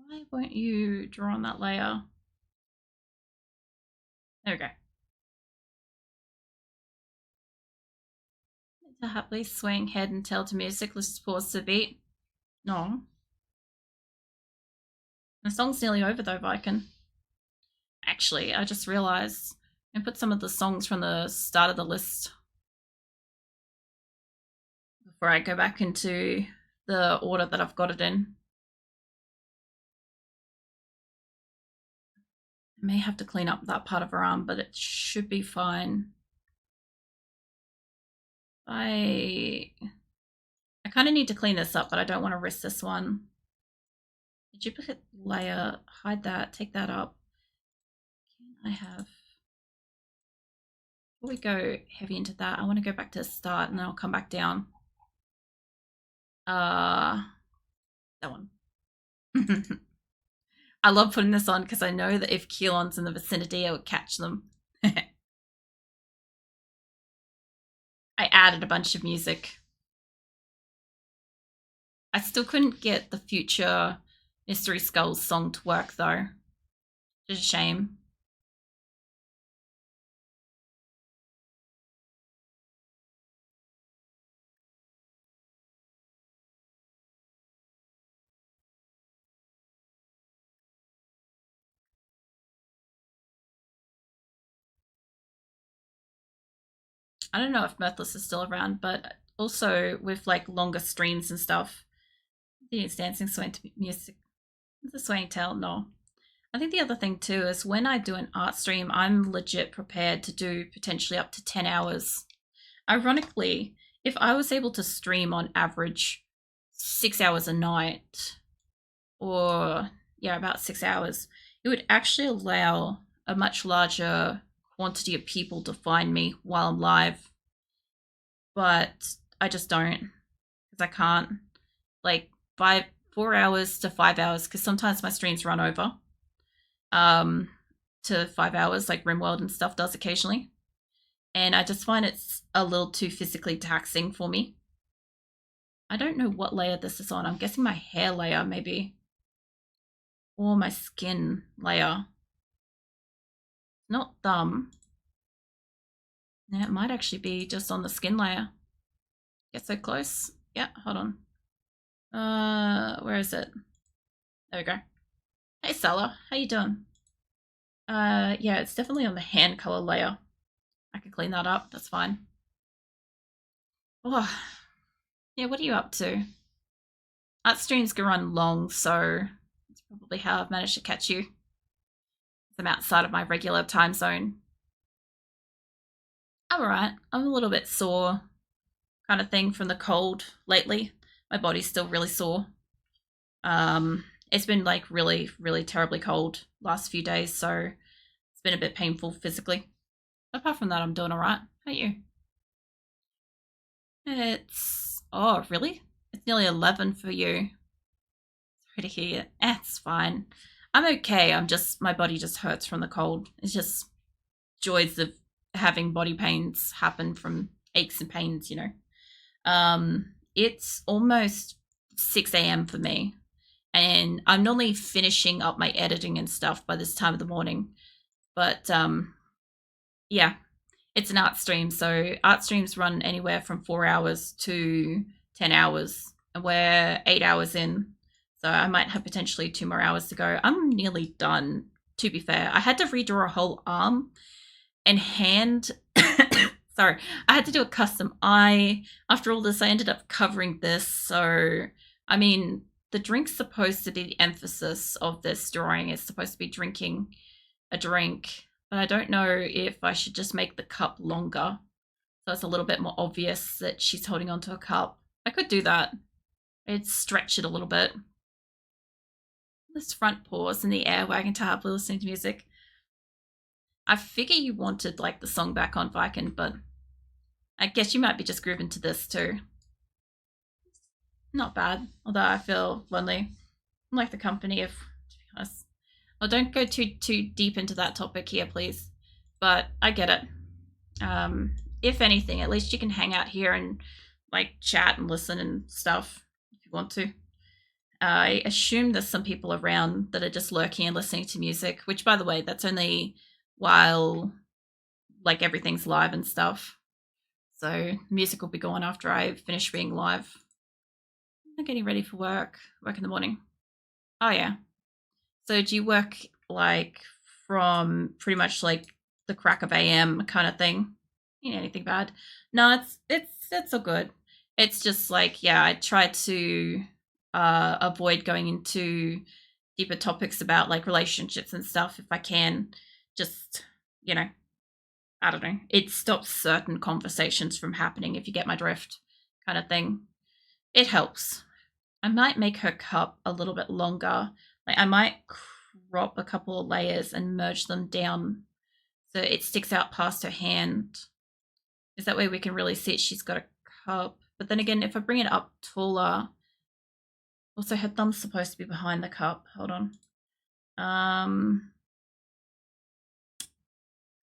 Why won't you draw on that layer? There we go. To happily swing head and tail to music. Let's just pause the beat. No. The song's nearly over though, Viken. Actually, I just realized I put some of the songs from the start of the list before I go back into the order that I've got it in. I may have to clean up that part of her arm, but it should be fine. I kind of need to clean this up, but I don't want to risk this one. Duplicate layer, hide that, take that up. Can I have... Before we go heavy into that, I want to go back to the start and then I'll come back down. That one. I love putting this on because I know that if Keelon's in the vicinity, I would catch them. I added a bunch of music. I still couldn't get the Future Mystery Skulls song to work though. Just a shame. I don't know if Mirthless is still around, but also with like longer streams and stuff. It's dancing, swaying to music. It's a swaying tail, no. I think the other thing too is when I do an art stream, I'm legit prepared to do potentially up to 10 hours. Ironically, if I was able to stream on average 6 hours a night, or yeah, about 6 hours, it would actually allow a much larger quantity of people to find me while I'm live. But I just don't, because I can't. Like 4 hours to 5 hours, because sometimes my streams run over to 5 hours, like RimWorld and stuff does occasionally. And I just find it's a little too physically taxing for me. I don't know what layer this is on. I'm guessing my hair layer, maybe. Or my skin layer. Not thumb. Yeah, it might actually be just on the skin layer. Get so close. Yeah, hold on. Where is it? There we go. Hey, Stella. How you doing? Yeah, it's definitely on the hand color layer. I can clean that up. That's fine. Oh, yeah, what are you up to? Art streams can run long, so that's probably how I've managed to catch you. I'm outside of my regular time zone. I'm alright. I'm a little bit sore, kind of thing, from the cold lately. My body's still really sore. It's been like really, really terribly cold last few days, so it's been a bit painful physically. Apart from that, I'm doing alright. How are you? It's... Oh, really? It's nearly 11 for you. Sorry to hear. It's fine. I'm okay. My body just hurts from the cold. It's just joys of having body pains happen from aches and pains, you know. It's almost 6 a.m. for me. And I'm normally finishing up my editing and stuff by this time of the morning. But yeah, it's an art stream. So art streams run anywhere from 4 hours to 10 hours. And we're 8 hours in. So I might have potentially 2 more hours to go. I'm nearly done, to be fair. I had to redraw a whole arm and hand. Sorry, I had to do a custom eye. After all this, I ended up covering this. So, I mean, the drink's supposed to be the emphasis of this drawing. It's supposed to be drinking a drink. But I don't know if I should just make the cup longer. So it's a little bit more obvious that she's holding onto a cup. I could do that. I'd stretch it a little bit. This front paws in the air, wagging to happily listening to music. I figure you wanted like the song back on Viking, but I guess you might be just grooving to this too. Not bad, although I feel lonely. I like the company of, to be honest. Well, don't go too deep into that topic here, please. But I get it. If anything, at least you can hang out here and like chat and listen and stuff if you want to. I assume there's some people around that are just lurking and listening to music, which, by the way, that's only while like everything's live and stuff. So music will be gone after I finish being live. I'm getting ready for work. Work in the morning. Oh yeah. So do you work like from pretty much like the crack of AM kind of thing? Anything bad? No, it's all good. It's just like, yeah, I try to avoid going into deeper topics about like relationships and stuff if I can. Just, you know, I don't know. It stops certain conversations from happening if you get my drift, kind of thing. It helps. I might make her cup a little bit longer. Like I might crop a couple of layers and merge them down so it sticks out past her hand. Is that way we can really see she's got a cup. But then again, if I bring it up taller, also her thumb's supposed to be behind the cup. Hold on. I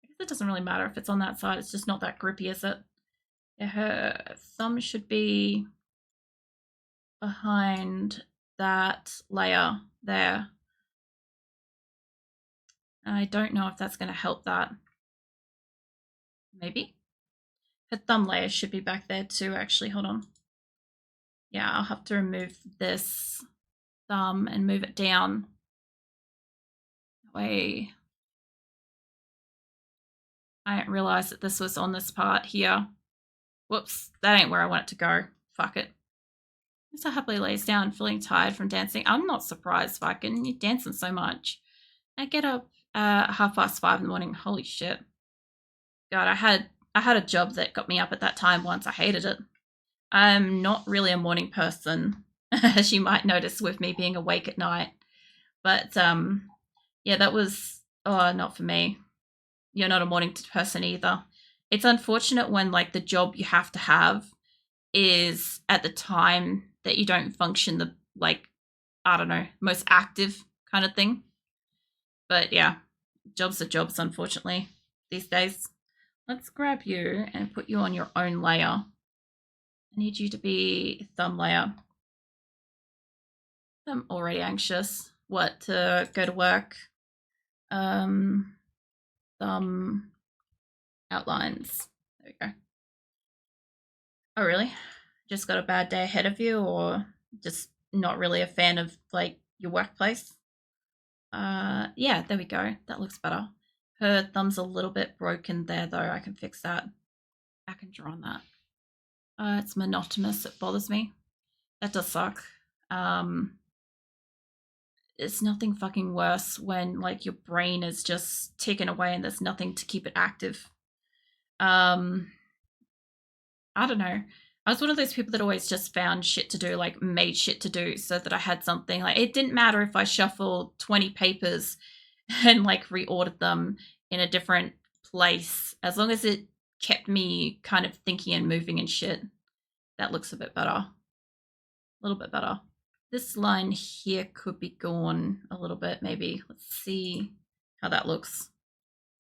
guess it doesn't really matter if it's on that side. It's just not that grippy, is it? Yeah, her thumb should be behind that layer there. I don't know if that's going to help that. Maybe. Her thumb layer should be back there too, actually. Hold on. Yeah, I'll have to remove this thumb and move it down. That way I didn't realize that this was on this part here. Whoops, that ain't where I want it to go. Fuck it. So happily lays down, feeling tired from dancing. I'm not surprised, fucking. You're dancing so much. I get up 5:30 in the morning. Holy shit. God, I had a job that got me up at that time once. I hated it. I'm not really a morning person, as you might notice with me being awake at night. But yeah, that was not for me. You're not a morning person either. It's unfortunate when like the job you have to have is at the time that you don't function the like I don't know, most active kind of thing. But yeah, jobs are jobs unfortunately these days. Let's grab you and put you on your own layer. I need you to be thumb layer. I'm already anxious. What, to go to work? Thumb outlines. There we go. Oh, really? Just got a bad day ahead of you, or just not really a fan of like your workplace? Yeah, there we go. That looks better. Her thumb's a little bit broken there, though. I can fix that. I can draw on that. It's monotonous. It bothers me. That does suck. Um, it's nothing fucking worse when like your brain is just taken away and there's nothing to keep it active. Um, I don't know. I was one of those people that always just found shit to do, like made shit to do so that I had something. Like it didn't matter if I shuffled 20 papers and like reordered them in a different place, as long as it kept me kind of thinking and moving and shit. That looks a bit better. A little bit better. This line here could be gone a little bit, maybe. Let's see how that looks.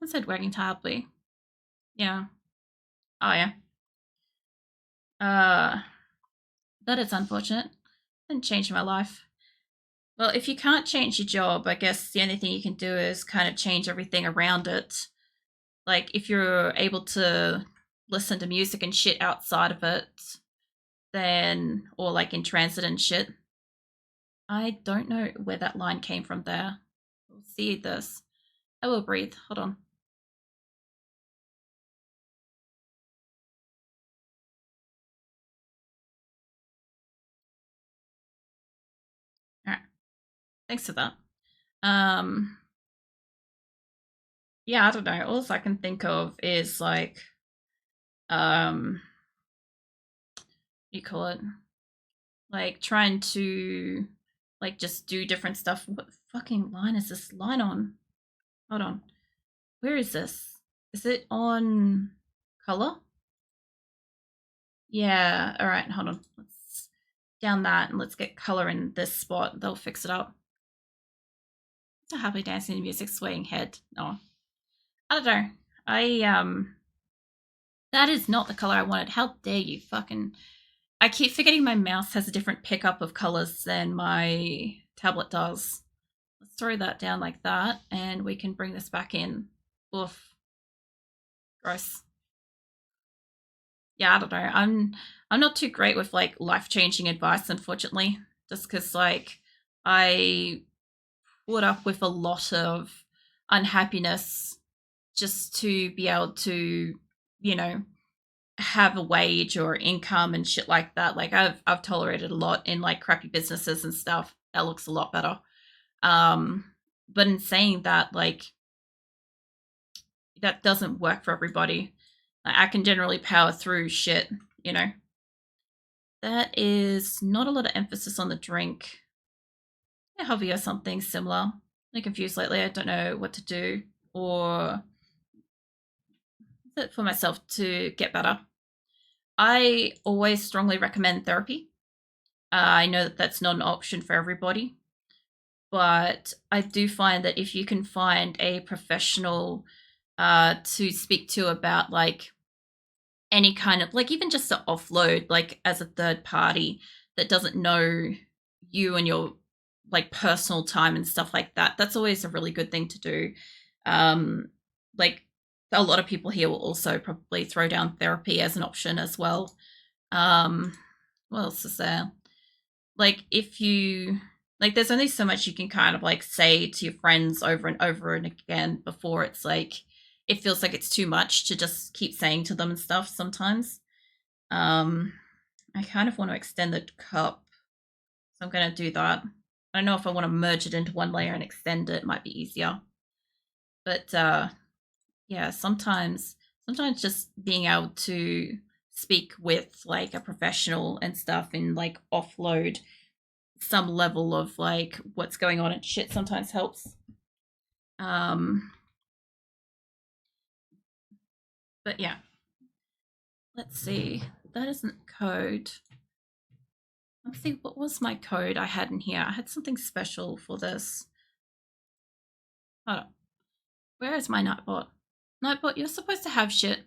I said wagging tightly. Yeah. Oh, yeah. That is unfortunate. Didn't change my life. Well, if you can't change your job, I guess the only thing you can do is kind of change everything around it. Like, if you're able to listen to music and shit outside of it, then, or like in transit and shit. I don't know where that line came from there. We'll see this. I will breathe. Hold on. All right. Thanks for that. Um, yeah, I don't know. All I can think of is like, what do you call it? Like trying to, like, just do different stuff. What fucking line is this line on? Hold on. Where is this? Is it on color? Yeah. All right. Hold on. Let's down that and let's get color in this spot. They'll fix it up. It's a happy dancing music swaying head. No, I don't know. I that is not the color I wanted. How dare you fucking I keep forgetting my mouse has a different pickup of colors than my tablet does. Let's throw that down like that, and we can bring this back in. Oof, gross. Yeah, I don't know. I'm not too great with like life-changing advice, unfortunately, just because like I put up with a lot of unhappiness just to be able to, you know, have a wage or income and shit like that. Like I've tolerated a lot in like crappy businesses and stuff. That looks a lot better. Um, but in saying that, like that doesn't work for everybody. I can generally power through shit, you know. That is not a lot of emphasis on the drink. A hobby or something similar. I'm confused lately. I don't know what to do or for myself to get better. I always strongly recommend therapy. I know that that's not an option for everybody, but I do find that if you can find a professional to speak to about like any kind of like even just to offload like as a third party that doesn't know you and your like personal time and stuff like that, that's always a really good thing to do. um like a lot of people here will also probably throw down therapy as an option as well. um what else is there? Like if you like there's only so much you can kind of like say to your friends over and over and again before it's like it feels like it's too much to just keep saying to them and stuff sometimes. um I kind of want to extend the cup, so I'm going to do that. I don't know if I want to merge it into one layer and extend it. It might be easier, but yeah, sometimes just being able to speak with like a professional and stuff and like offload some level of like what's going on and shit sometimes helps. Um, but yeah, let's see. That isn't code. Let's see, what was my code I had in here? I had something special for this. Hold on. Where is my Nightbot? Nightbot, you're supposed to have shit.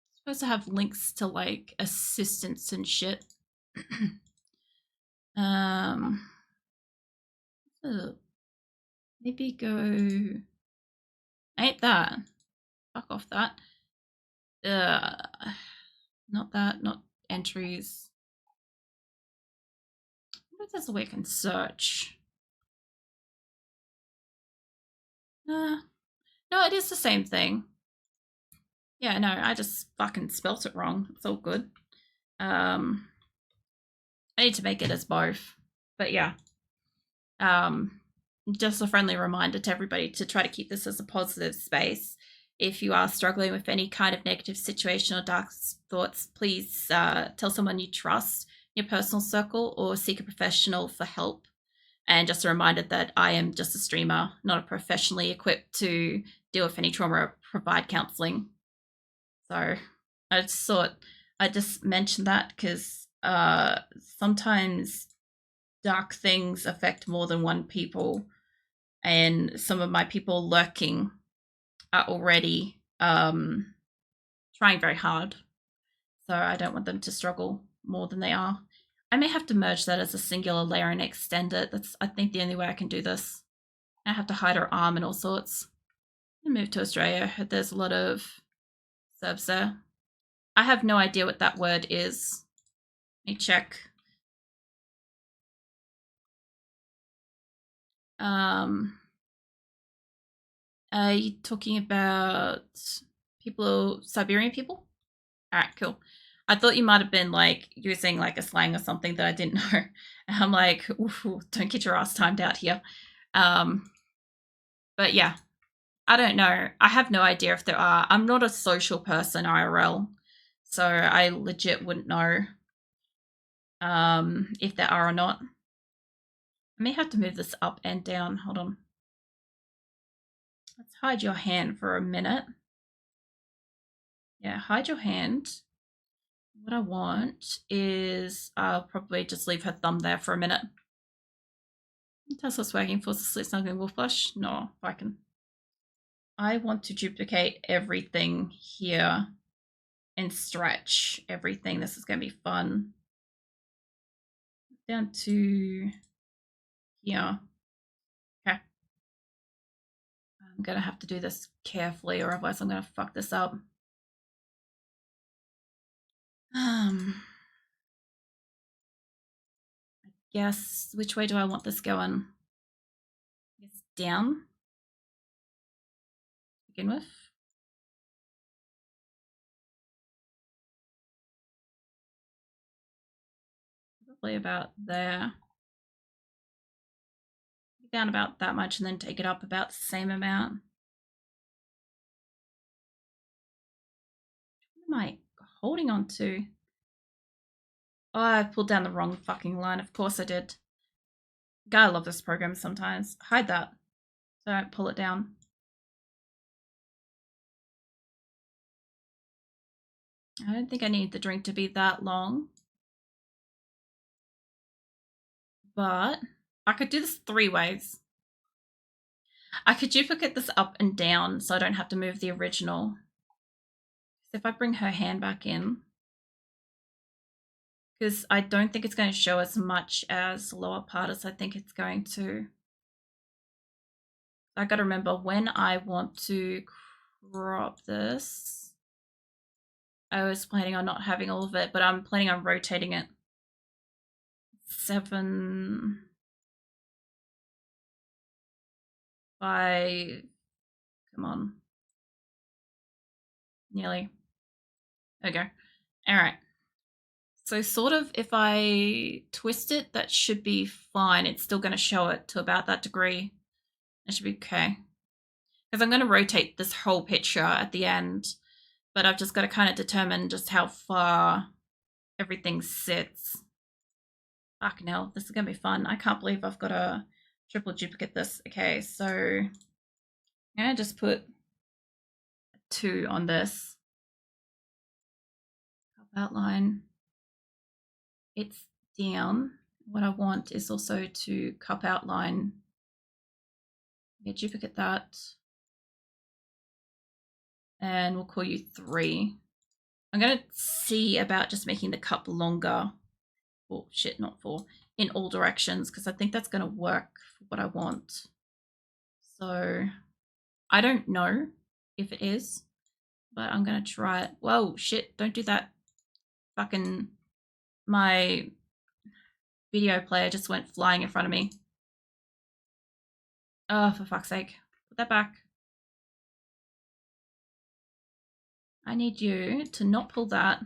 You're supposed to have links to like assistants and shit. um, maybe go. Ain't that? Fuck off that. Not that. Not entries. What there's a way I can search? No, it is the same thing. Yeah, no, I just fucking spelt it wrong. It's all good. I need to make it as both. But yeah. Um, just a friendly reminder to everybody to try to keep this as a positive space. If you are struggling with any kind of negative situation or dark thoughts, please tell someone you trust in your personal circle or seek a professional for help. And just a reminder that I am just a streamer, not professionally equipped to deal with any trauma or provide counseling. So I just thought I'd just mention that because sometimes dark things affect more than one people, and some of my people lurking are already trying very hard. So I don't want them to struggle more than they are. I may have to merge that as a singular layer and extend it. That's, I think, the only way I can do this. I have to hide her arm and all sorts. I moved to Australia. There's a lot of Serbs there. I have no idea what that word is. Let me check. Are you talking about people, Siberian people? All right, cool. I thought you might have been like using like a slang or something that I didn't know. And I'm like, ooh, don't get your ass timed out here. Um, but yeah, I don't know. I have no idea if there are. I'm not a social person IRL, so I legit wouldn't know if there are or not. I may have to move this up and down. Hold on. Let's hide your hand for a minute. Yeah, hide your hand. What I want is I'll probably just leave her thumb there for a minute. Tesla's working for Sleep Snuggling Wolf Blush. No, if I can. I want to duplicate everything here. and stretch everything. This is going to be fun. Down to here. Okay. I'm going to have to do this carefully or otherwise I'm going to fuck this up. I guess, which way do I want this going? I guess down to begin with. Probably about there. Down about that much and then take it up about the same amount. What am I holding on to? Oh, I pulled down the wrong fucking line. Of course I did. God, I love this program sometimes. Hide that. So don't pull it down. I don't think I need the drink to be that long. But I could do this 3 ways. I could duplicate this up and down so I don't have to move the original. So if I bring her hand back in, because I don't think it's going to show as much as the lower part as I think it's going to. I got to remember when I want to crop this. I was planning on not having all of it, but I'm planning on rotating it. 7 by, come on, nearly. There we go. All right. So sort of if I twist it, that should be fine. It's still going to show it to about that degree. That should be okay. Because I'm going to rotate this whole picture at the end, but I've just got to kind of determine just how far everything sits. Fucking hell, this is going to be fun. I can't believe I've got to triple duplicate this. Okay, so I'm going to just put 2 on this. Outline. It's down. What I want is also to cup outline. Yeah, duplicate that. And we'll call you 3. I'm going to see about just making the cup longer. Oh, shit, not 4. In all directions, because I think that's going to work for what I want. So I don't know if it is, but I'm going to try it. Whoa, shit, don't do that. Fucking my video player just went flying in front of me. Oh, for fuck's sake. Put that back. I need you to not pull that.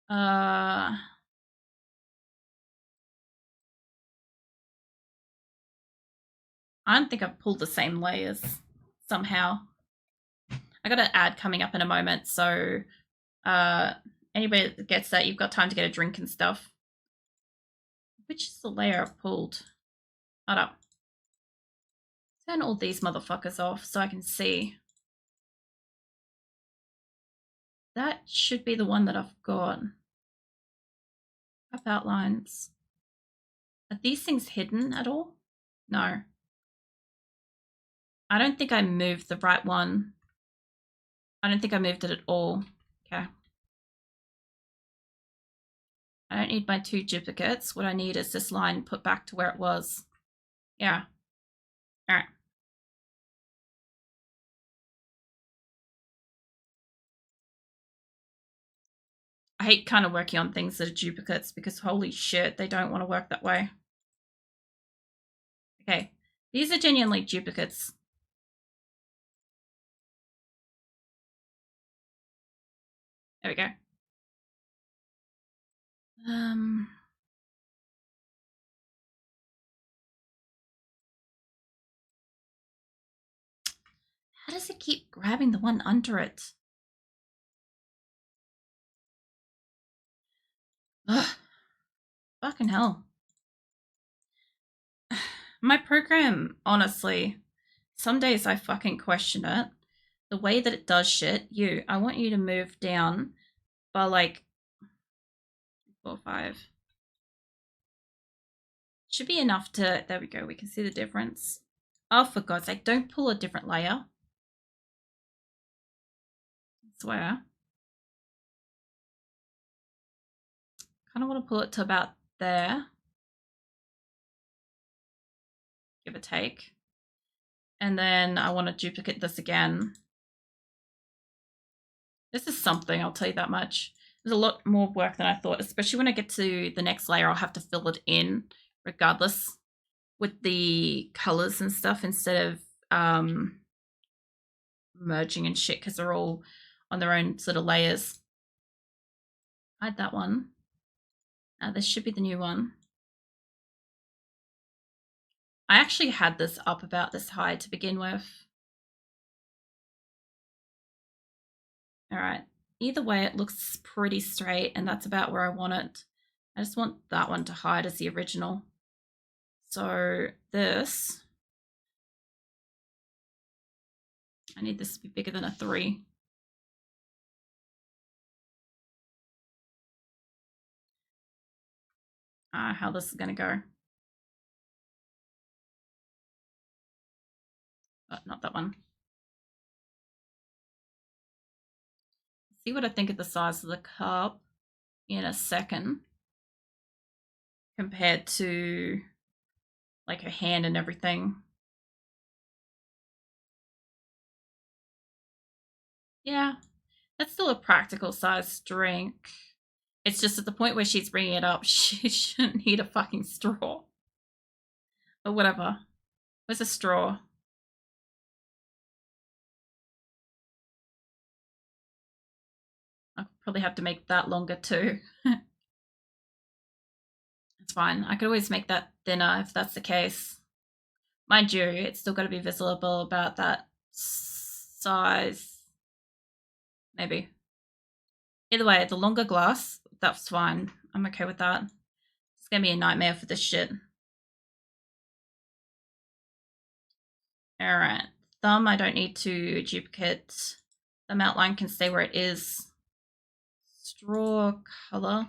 I don't think I've pulled the same layers somehow. I got an ad coming up in a moment, so anybody that gets that, you've got time to get a drink and stuff. Which is the layer I've pulled? Hold up. Turn all these motherfuckers off so I can see. That should be the one that I've got. Up outlines. Are these things hidden at all? No. I don't think I moved the right one. I don't think I moved it at all. Okay. I don't need my 2 duplicates. What I need is this line put back to where it was. Yeah. All right. I hate kind of working on things that are duplicates because holy shit, they don't want to work that way. Okay. These are genuinely duplicates. There we go. How does it keep grabbing the one under it? Ugh. Fucking hell. My program, honestly, some days I fucking question it. The way that it does shit, I want you to move down by like 4, 5. Should be enough to, there we go, we can see the difference. Oh, for God's sake, don't pull a different layer. I swear. Kind of want to pull it to about there. Give or take. And then I want to duplicate this again. This is something, I'll tell you that much. There's a lot more work than I thought, especially when I get to the next layer, I'll have to fill it in regardless with the colors and stuff instead of merging and shit because they're all on their own sort of layers. Hide that one. This should be the new one. I actually had this up about this high to begin with. All right. Either way, it looks pretty straight, and that's about where I want it. I just want that one to hide as the original. So this, I need this to be bigger than a 3. How this is going to go. But not that one. See what I think of the size of the cup in a second compared to like her hand and everything. Yeah, that's still a practical size drink. It's just at the point where she's bringing it up, she shouldn't need a fucking straw. But whatever. Where's a straw? I'll probably have to make that longer too. It's fine. I could always make that thinner if that's the case. Mind you, it's still got to be visible about that size. Maybe. Either way, the longer glass, that's fine. I'm okay with that. It's going to be a nightmare for this shit. Alright. Thumb, I don't need to duplicate. Thumb outline can stay where it is. Straw color.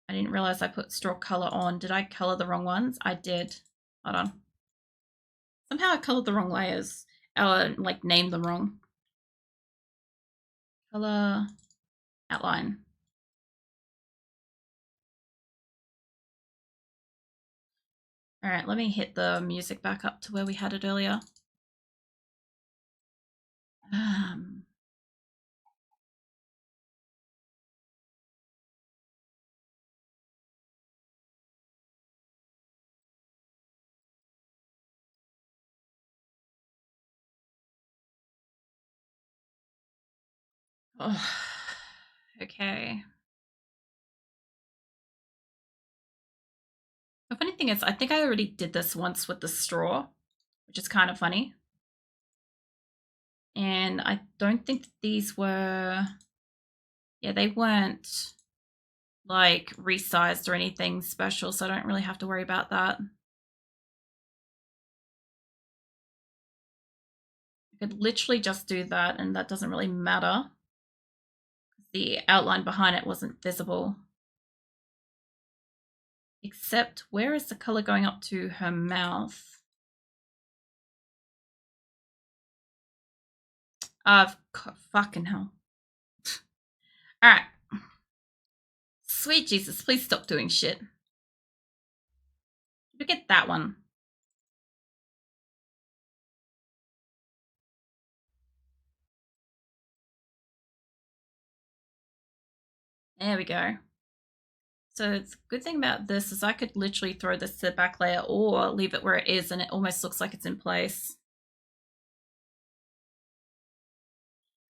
I didn't realize I put straw color on. Did I color the wrong ones? I did. Hold on. Somehow I colored the wrong layers. Like named them wrong. Color outline. All right, let me hit the music back up to where we had it earlier. Oh, okay. The funny thing is, I think I already did this once with the straw, which is kind of funny. And I don't think these were, yeah, they weren't like resized or anything special, so I don't really have to worry about that. I could literally just do that, and that doesn't really matter. The outline behind it wasn't visible. Except, where is the color going up to her mouth? Fucking hell. Alright. Sweet Jesus, please stop doing shit. Look at that one. There we go. So the good thing about this is I could literally throw this to the back layer or leave it where it is and it almost looks like it's in place.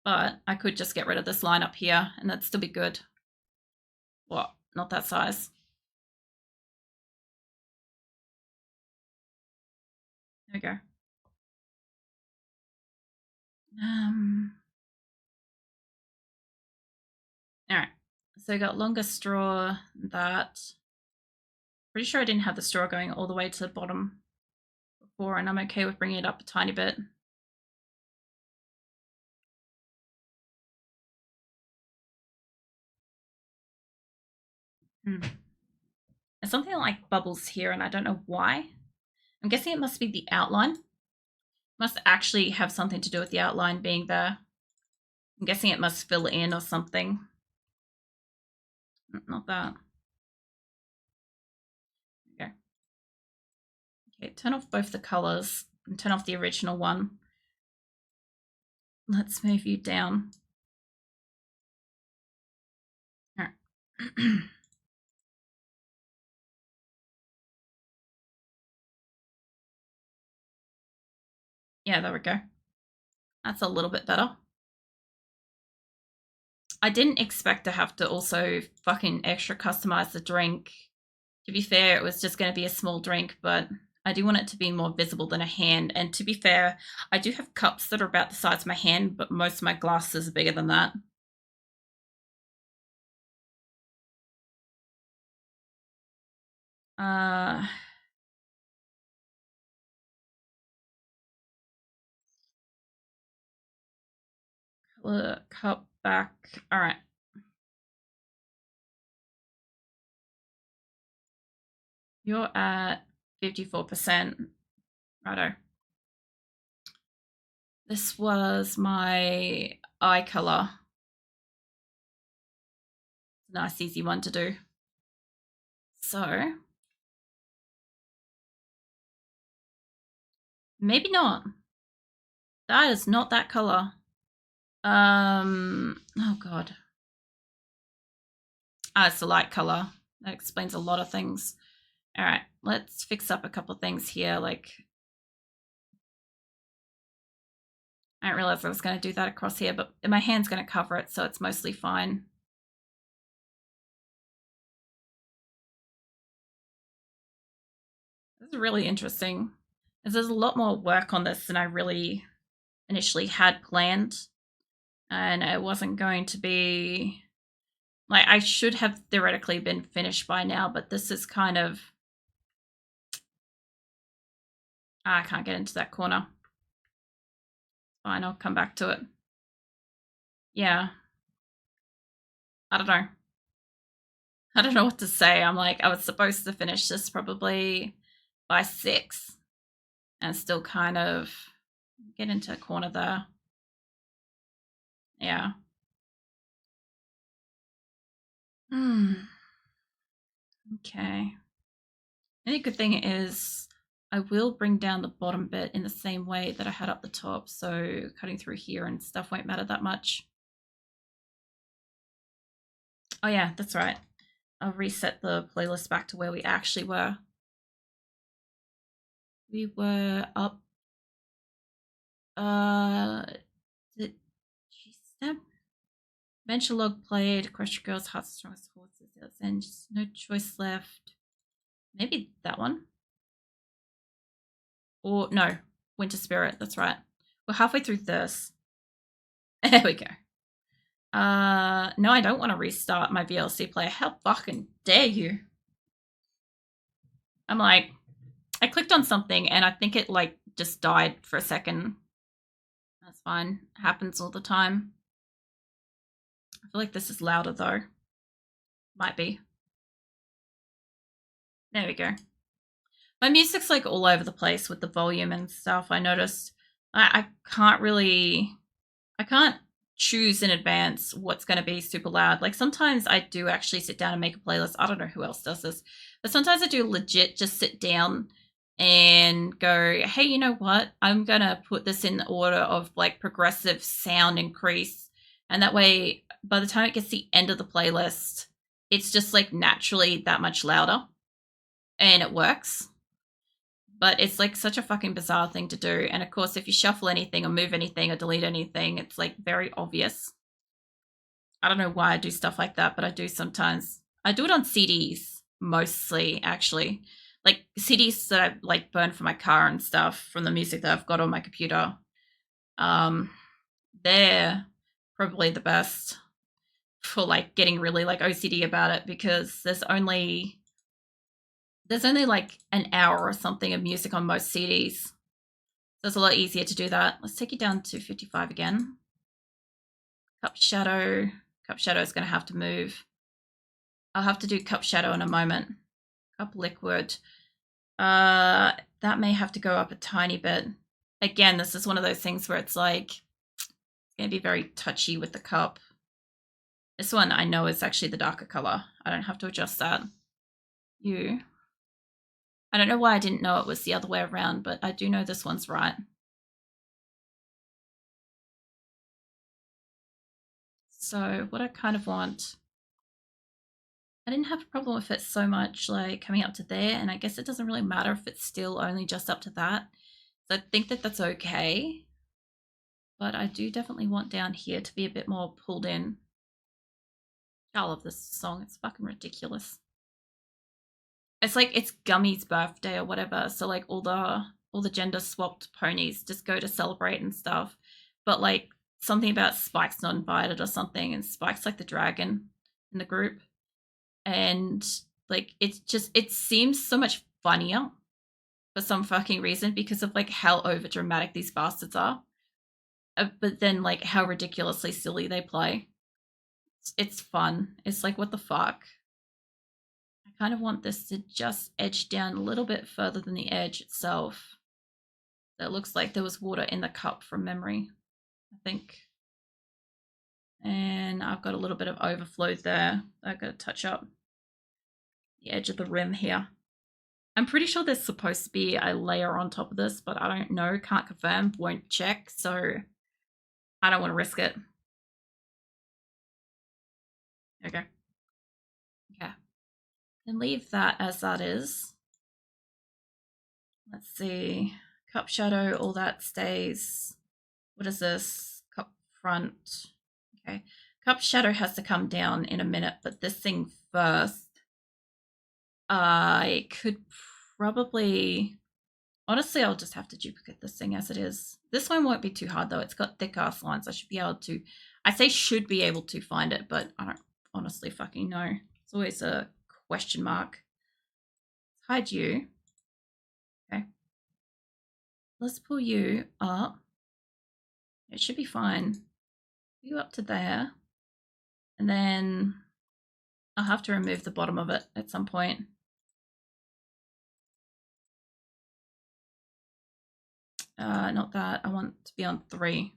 But I could just get rid of this line up here and that'd still be good. What? Not that size. There we go. Alright. So I got longer straw than that. Pretty sure I didn't have the straw going all the way to the bottom before, and I'm okay with bringing it up a tiny bit. There's something like bubbles here, and I don't know why. I'm guessing it must be the outline. Must actually have something to do with the outline being there. I'm guessing it must fill in or something. Not that. Okay. Okay, turn off both the colors and turn off the original one. Let's move you down. All right. Yeah, there we go. That's a little bit better. I didn't expect to have to also fucking extra customize the drink. To be fair, it was just going to be a small drink, but I do want it to be more visible than a hand. And to be fair, I do have cups that are about the size of my hand, but most of my glasses are bigger than that. Cup back. All right. You're at 54%. Righto. This was my eye color. Nice, easy one to do. So, maybe not. That is not that color. Oh god. Ah, it's a light color. That explains a lot of things. All right, let's fix up a couple things here. Like, I didn't realize I was going to do that across here, but my hand's going to cover it, so it's mostly fine. This is really interesting. There's a lot more work on this than I really initially had planned. And it wasn't going to be... Like, I should have theoretically been finished by now, but this is kind of... I can't get into that corner. Fine, I'll come back to it. Yeah. I don't know. I don't know what to say. I'm like, I was supposed to finish this probably by 6 and still kind of get into a corner there. Yeah. Okay. The only good thing is I will bring down the bottom bit in the same way that I had up the top, so cutting through here and stuff won't matter that much. Oh yeah, that's right. I'll reset the playlist back to where we actually were. We were up the G-step? Venture log played, Crush Girls, Heart's Strongest Horses, and just no choice left. Maybe that one? Or no, Winter Spirit, that's right. We're halfway through this. There we go. No, I don't want to restart my VLC player. How fucking dare you? I'm like, I clicked on something and I think it like just died for a second. That's fine. It happens all the time. I feel like this is louder though. Might be. There we go. My music's like all over the place with the volume and stuff. I noticed I can't really, I can't choose in advance what's going to be super loud. Like sometimes I do actually sit down and make a playlist. I don't know who else does this, but sometimes I do legit just sit down and go, hey, you know what? I'm going to put this in the order of like progressive sound increase. And that way, by the time it gets to the end of the playlist, it's just like naturally that much louder and it works. But it's like such a fucking bizarre thing to do. And of course, if you shuffle anything or move anything or delete anything, it's like very obvious. I don't know why I do stuff like that, but I do sometimes. I do it on CDs mostly, actually. Like CDs that I like burn for my car and stuff from the music that I've got on my computer. They're probably the best for like getting really like OCD about it because there's only like an hour or something of music on most CDs. So it's a lot easier to do that. Let's take it down to 55 again. Cup shadow. Cup shadow is going to have to move. I'll have to do cup shadow in a moment. Cup liquid. That may have to go up a tiny bit. Again, this is one of those things where it's like, it's going to be very touchy with the cup. This one I know is actually the darker color. I don't have to adjust that. You. I don't know why I didn't know it was the other way around, but I do know this one's right. So what I kind of want, I didn't have a problem with it so much like coming up to there, and I guess it doesn't really matter if it's still only just up to that. So I think that that's okay. But I do definitely want down here to be a bit more pulled in. I love this song. It's fucking ridiculous. It's like it's Gummy's birthday or whatever. So like all the gender swapped ponies just go to celebrate and stuff. But like something about Spike's not invited or something, and Spike's like the dragon in the group. And like it's just it seems so much funnier for some fucking reason because of like how over dramatic these bastards are. But then like how ridiculously silly they play. It's fun. It's like what the fuck. I kind of want this to just edge down a little bit further than the edge itself. So it looks like there was water in the cup from memory, I think. And I've got a little bit of overflow there. I've got to touch up the edge of the rim here. I'm pretty sure there's supposed to be a layer on top of this, but I don't know, can't confirm, won't check, so I don't want to risk it. Okay. Okay. And leave that as that is. Let's see. Cup shadow, all that stays. What is this? Cup front. Okay. Cup shadow has to come down in a minute, but this thing first. I could probably. Honestly, I'll just have to duplicate this thing as it is. This one won't be too hard though. It's got thick ass lines. I should be able to. I say should be able to find it, but I don't honestly fucking know. It's always a question mark. Hide you. Okay. Let's pull you up. It should be fine. Pull you up to there. And then I'll have to remove the bottom of it at some point. Not that. I want to be on 3.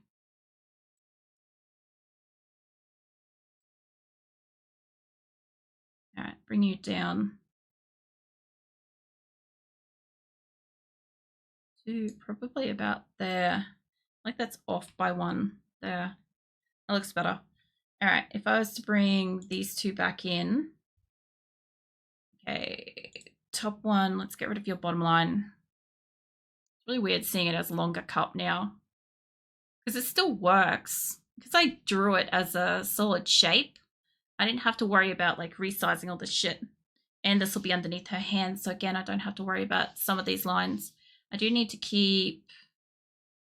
All right, bring you down to probably about there. Like that's off by 1 there. That looks better. All right, if I was to bring these 2 back in. Okay, top one, let's get rid of your bottom line. It's really weird seeing it as a longer cup now. Because it still works. Because I drew it as a solid shape, I didn't have to worry about like resizing all this shit. And this will be underneath her hand, so again, I don't have to worry about some of these lines. I do need to keep.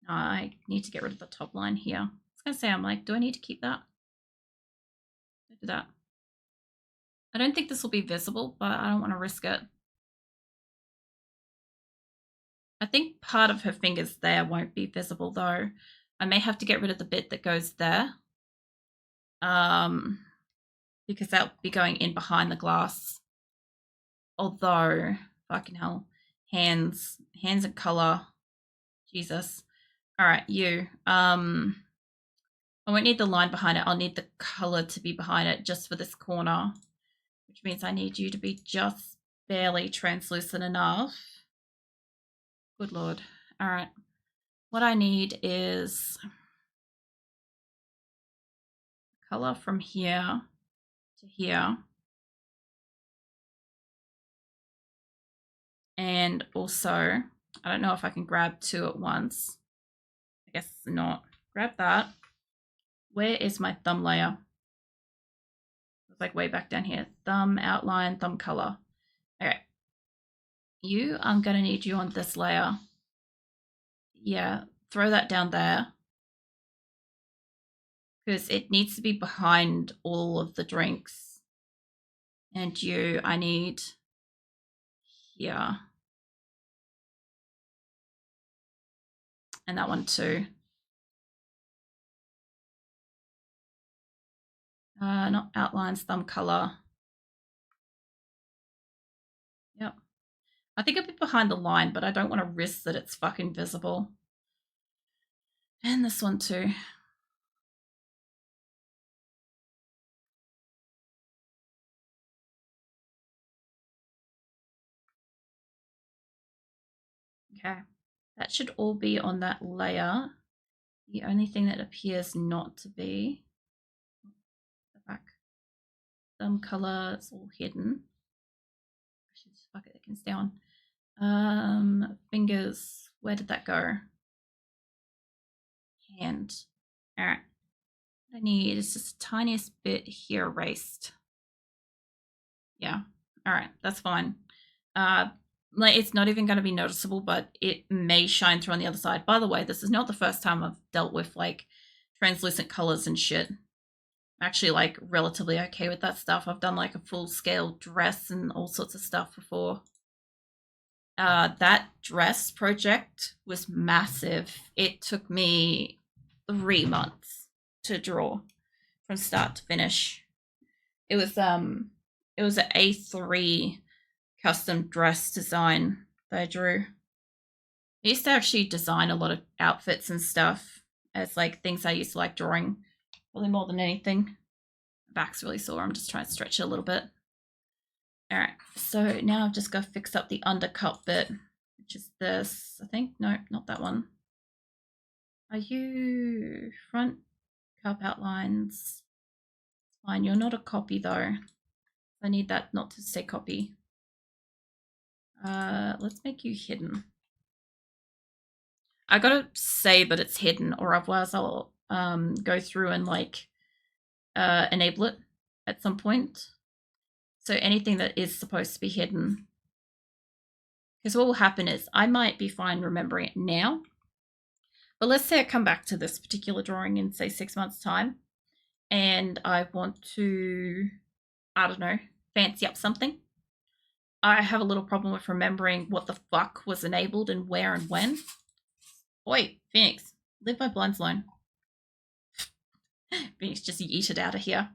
No, I need to get rid of the top line here. I was gonna say, I'm like, do I need to keep that? Don't do that. I don't think this will be visible, but I don't want to risk it. I think part of her fingers there won't be visible though. I may have to get rid of the bit that goes there. Because that'll be going in behind the glass. Although, fucking hell, hands and color. Jesus. All right, you. I won't need the line behind it. I'll need the color to be behind it just for this corner, which means I need you to be just barely translucent enough. Good Lord. All right. What I need is color from here to here. And also, I don't know if I can grab 2 at once. I guess not. Grab that. Where is my thumb layer? It's like way back down here. Thumb outline, thumb color. Okay. I'm going to need you on this layer. Yeah, throw that down there. Because it needs to be behind all of the drinks. And I need here. And that one too. Not outlines, thumb color. Yep. I think it'll be behind the line, but I don't want to risk that it's fucking visible. And this one too. Okay, that should all be on that layer. The only thing that appears not to be the back. Some color, it's all hidden. Actually, fuck it, it can stay on. Fingers, where did that go? Hand. All right. What I need is just the tiniest bit here erased. Yeah. All right, that's fine. Like it's not even going to be noticeable, but it may shine through on the other side. By the way, this is not the first time I've dealt with like translucent colors and shit. I'm actually like relatively okay with that stuff. I've done like a full scale dress and all sorts of stuff before. That dress project was massive. It took me 3 months to draw from start to finish. It was an A3 custom dress design that I drew. I used to actually design a lot of outfits and stuff as like things I used to like drawing, really more than anything. My back's really sore. I'm just trying to stretch it a little bit. All right, so now I've just got to fix up the undercut bit, which is this, I think. No, not that one. Are you front cup outlines? Fine, you're not a copy though. I need that not to say copy. Let's make you hidden. I gotta say that it's hidden, or otherwise I'll go through and like enable it at some point. So anything that is supposed to be hidden. Because what will happen is I might be fine remembering it now. But let's say I come back to this particular drawing in, say, 6 months' time, and I want to, I don't know, fancy up something. I have a little problem with remembering what the fuck was enabled and where and when. Oi, Phoenix, leave my blinds alone. Phoenix just yeeted out of here.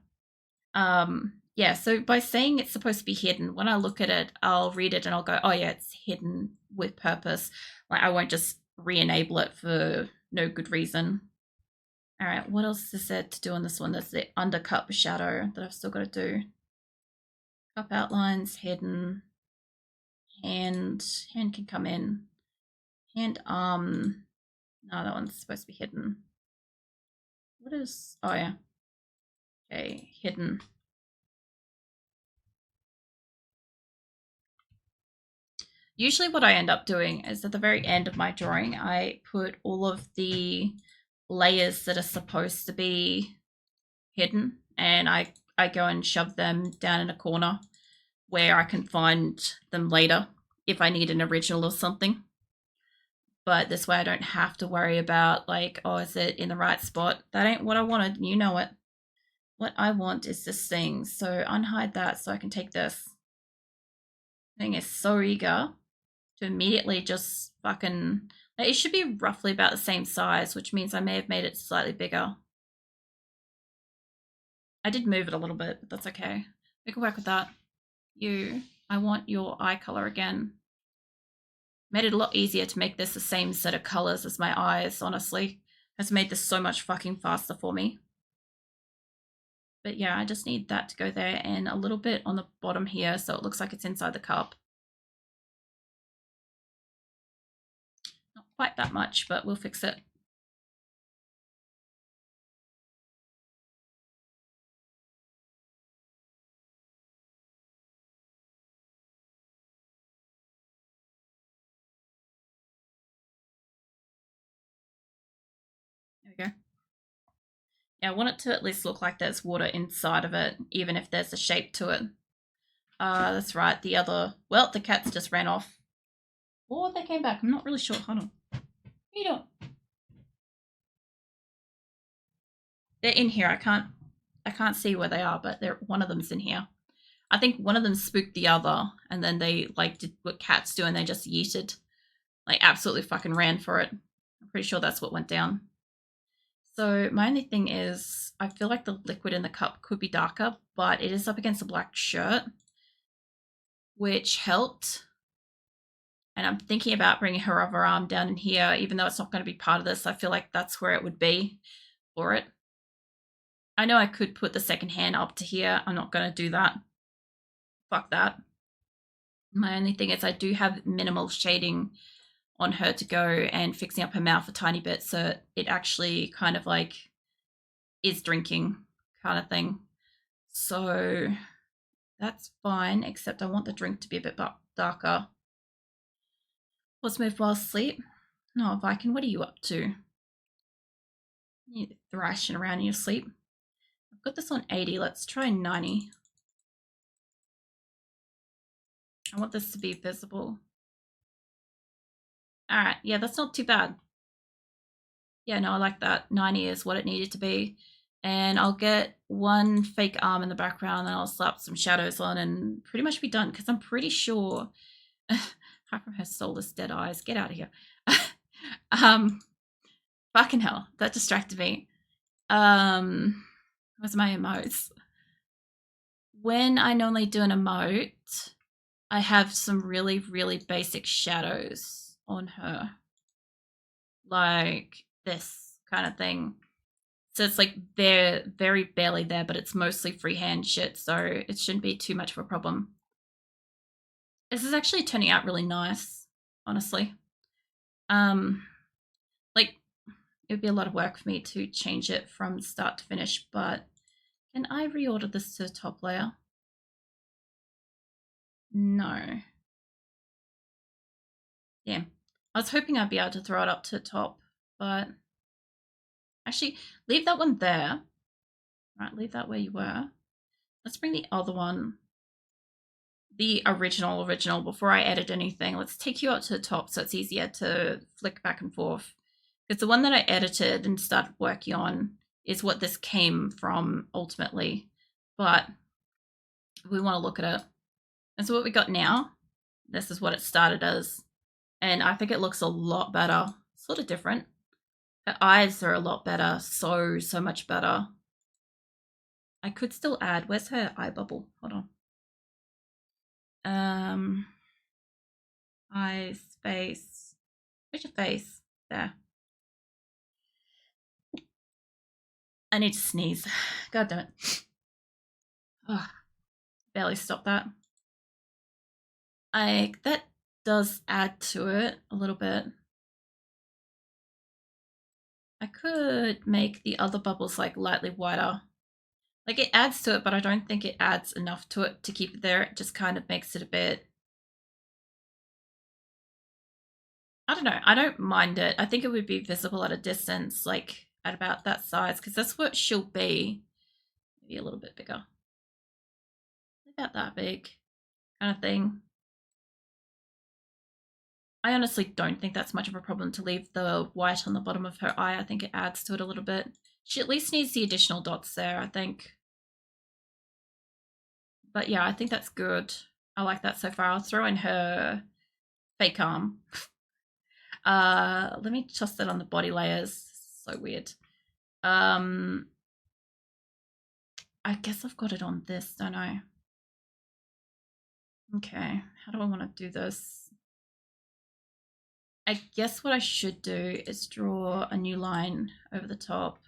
Yeah, so by saying it's supposed to be hidden, when I look at it, I'll read it and I'll go, oh yeah, it's hidden with purpose. Like I won't just re-enable it for no good reason. All right, what else is there to do on this one? There's the undercut shadow that I've still got to do. Cup outlines, hidden. Hand can come in. Hand, no, that one's supposed to be hidden. What is, oh yeah. Okay, hidden. Usually what I end up doing is at the very end of my drawing, I put all of the layers that are supposed to be hidden and I go and shove them down in a corner where I can find them later if I need an original or something. But this way I don't have to worry about like, oh, is it in the right spot? That ain't what I wanted. You know it. What I want is this thing. So unhide that so I can take this. Thing is so eager to immediately just fucking... It should be roughly about the same size, which means I may have made it slightly bigger. I did move it a little bit, but that's okay. We can work with that. I want your eye color again. Made it a lot easier to make this the same set of colors as my eyes, honestly. Has made this so much fucking faster for me. But yeah, I just need that to go there and a little bit on the bottom here so it looks like it's inside the cup. Not quite that much, but we'll fix it. There we go. Yeah, I want it to at least look like there's water inside of it, even if there's a shape to it. That's right, the other... Well, the cats just ran off. Or they came back, I'm not really sure. Hold on. What are you doing? They're in here, I can't see where they are, but one of them's in here. I think one of them spooked the other, and then they like did what cats do, and they just yeeted. Like absolutely fucking ran for it. I'm pretty sure that's what went down. So my only thing is, I feel like the liquid in the cup could be darker, but it is up against a black shirt, which helped. And I'm thinking about bringing her other arm down in here, even though it's not going to be part of this. I feel like that's where it would be for it. I know I could put the second hand up to here. I'm not going to do that. Fuck that. My only thing is I do have minimal shading on her to go and fixing up her mouth a tiny bit so it actually kind of like is drinking kind of thing. So that's fine, except I want the drink to be a bit darker. Let's move while asleep. No, Viking, what are you up to? You're thrashing around in your sleep. I've got this on 80. Let's try 90. I want this to be visible. All right, yeah, that's not too bad. Yeah, no, I like that. 90 is what it needed to be. And I'll get one fake arm in the background, and I'll slap some shadows on and pretty much be done, because I'm pretty sure... Hi from her soulless dead eyes. Get out of here. Fucking hell, that distracted me. Where's my emotes? When I normally do an emote, I have some really, really basic shadows on her. Like this kind of thing. So it's like they're very barely there, but it's mostly freehand shit, so it shouldn't be too much of a problem. This is actually turning out really nice, honestly. Like, it would be a lot of work for me to change it from start to finish, but can I reorder this to the top layer? No. Yeah. I was hoping I'd be able to throw it up to the top, but actually, leave that one there. Right, leave that where you were. Let's bring the other one, the original, before I edit anything. Let's take you up to the top so it's easier to flick back and forth. Because the one that I edited and started working on is what this came from ultimately. But we want to look at it. And so what we got now, this is what it started as. And I think it looks a lot better. Sort of different. Her eyes are a lot better. So much better. I could still add, where's her eye bubble? Hold on. Eyes, face. Where's your face? There. I need to sneeze. God damn it. Oh, barely stopped that. That does add to it a little bit. I could make the other bubbles like lightly whiter. Like it adds to it, but I don't think it adds enough to it to keep it there. It just kind of makes it a bit... I don't know. I don't mind it. I think it would be visible at a distance, like at about that size, because that's what she'll be. Maybe a little bit bigger. About that big kind of thing. I honestly don't think that's much of a problem to leave the white on the bottom of her eye. I think it adds to it a little bit. She at least needs the additional dots there, I think. But yeah, I think that's good. I like that so far. I'll throw in her fake arm. Let me toss that on the body layers. So weird. I guess I've got it on this, don't I? Okay, how do I want to do this? I guess what I should do is draw a new line over the top.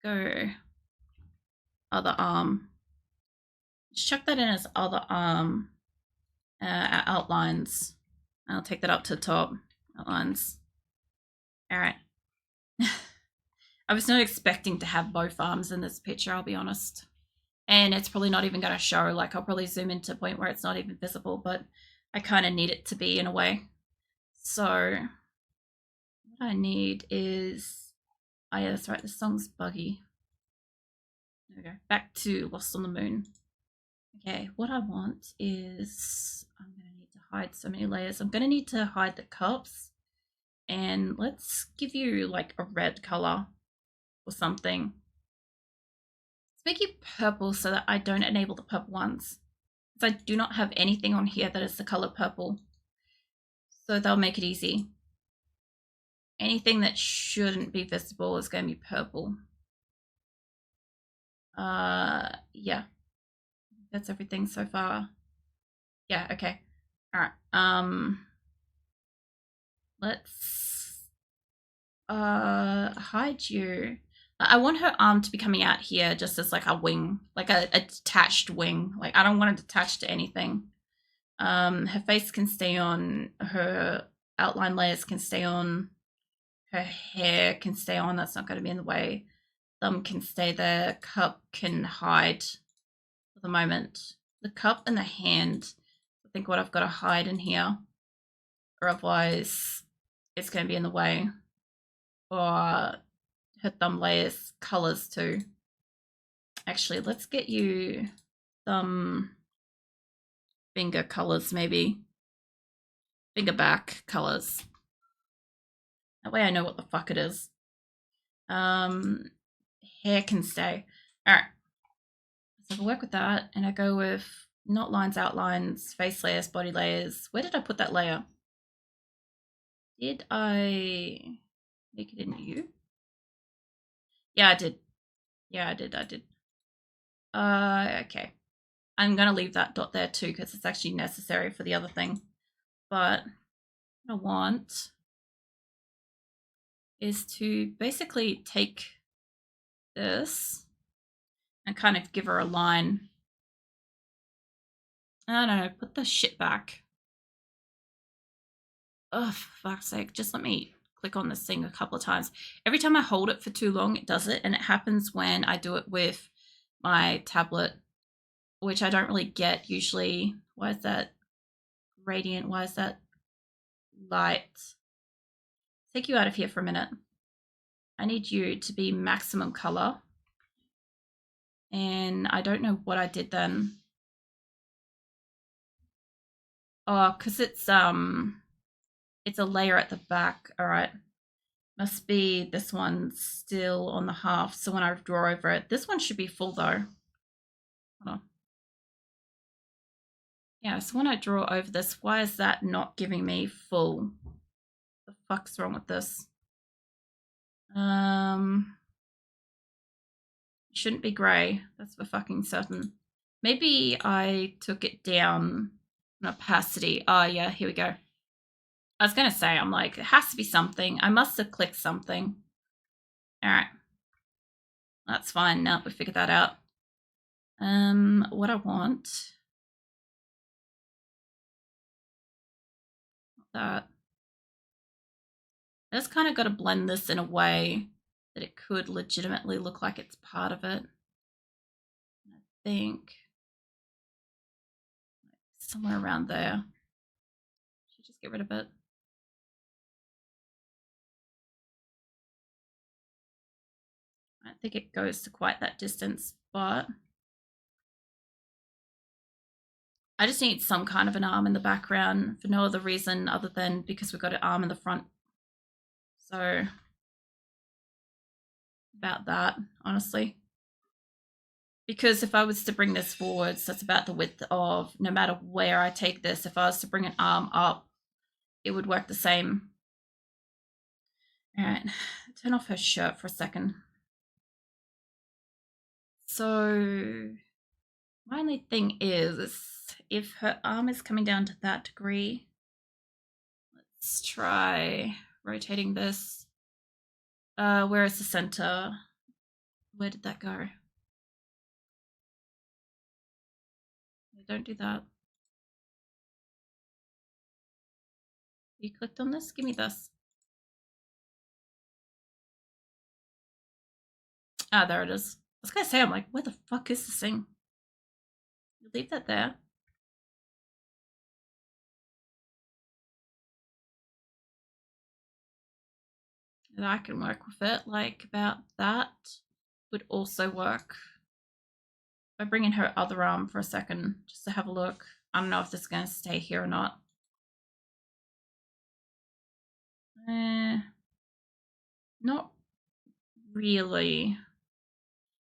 Let's go other arm. Just chuck that in as other arm outlines. I'll take that up to the top. Outlines. All right. I was not expecting to have both arms in this picture, I'll be honest. And it's probably not even going to show. Like, I'll probably zoom into a point where it's not even visible, but I kind of need it to be in a way. So what I need is... Oh yeah, that's right. The song's buggy. There we go. Back to Lost on the Moon. Okay, what I want is... I'm going to need to hide so many layers. I'm going to need to hide the cups. And let's give you like a red color or something. Let's make you purple so that I don't enable the purple ones. Because I do not have anything on here that is the color purple. So they'll make it easy. Anything that shouldn't be visible is going to be purple. Yeah. That's everything so far. Yeah, okay. All right. let's hide you. I want her arm to be coming out here just as like a wing, like a detached wing. Like I don't want it attached to anything. Her face can stay on, her outline layers can stay on, her hair can stay on, that's not going to be in the way. Thumb can stay there, cup can hide for the moment. The cup and the hand, I think what I've got to hide in here, or otherwise it's going to be in the way. Or her thumb layers colors too. Actually, let's get you thumb finger colors, maybe. Finger back colors. That way I know what the fuck it is. Hair can stay. Alright. So I'll work with that, and I go with not lines, outlines, face layers, body layers. Where did I put that layer? Did I make it in you? Yeah, I did. Yeah, I did. Okay. I'm going to leave that dot there too because it's actually necessary for the other thing. But what I want is to basically take this and kind of give her a line. No, put the shit back. Oh, for fuck's sake. Just let me click on this thing a couple of times. Every time I hold it for too long, it does it. And it happens when I do it with my tablet, which I don't really get usually. Why is that radiant? Why is that light? Take you out of here for a minute. I need you to be maximum color. And I don't know what I did then. Oh, because it's a layer at the back. All right. Must be this one's still on the half. So when I draw over it, this one should be full though. Hold on. Yeah, so when I draw over this, why is that not giving me full? The fuck's wrong with this? Shouldn't be grey. That's for fucking certain. Maybe I took it down in opacity. Oh yeah, here we go. I was gonna say, I'm like, it has to be something. I must have clicked something. All right, that's fine. Now we figured that out. What I want. That. I just kind of got to blend this in a way that it could legitimately look like it's part of it. I think somewhere around there. Should just get rid of it. I don't think it goes to quite that distance, but I just need some kind of an arm in the background for no other reason other than because we've got an arm in the front. So about that, honestly. Because if I was to bring this forwards, that's about the width of, no matter where I take this, if I was to bring an arm up, it would work the same. All right, turn off her shirt for a second. So my only thing is if her arm is coming down to that degree, let's try rotating this. Where is the center? Where did that go? Don't do that. You clicked on this? Give me this. Ah, there it is. I was gonna say, I'm like, where the fuck is this thing? Leave that there. And I can work with it, like about that would also work. If I bring in her other arm for a second, just to have a look. I don't know if this is gonna stay here or not. Not really.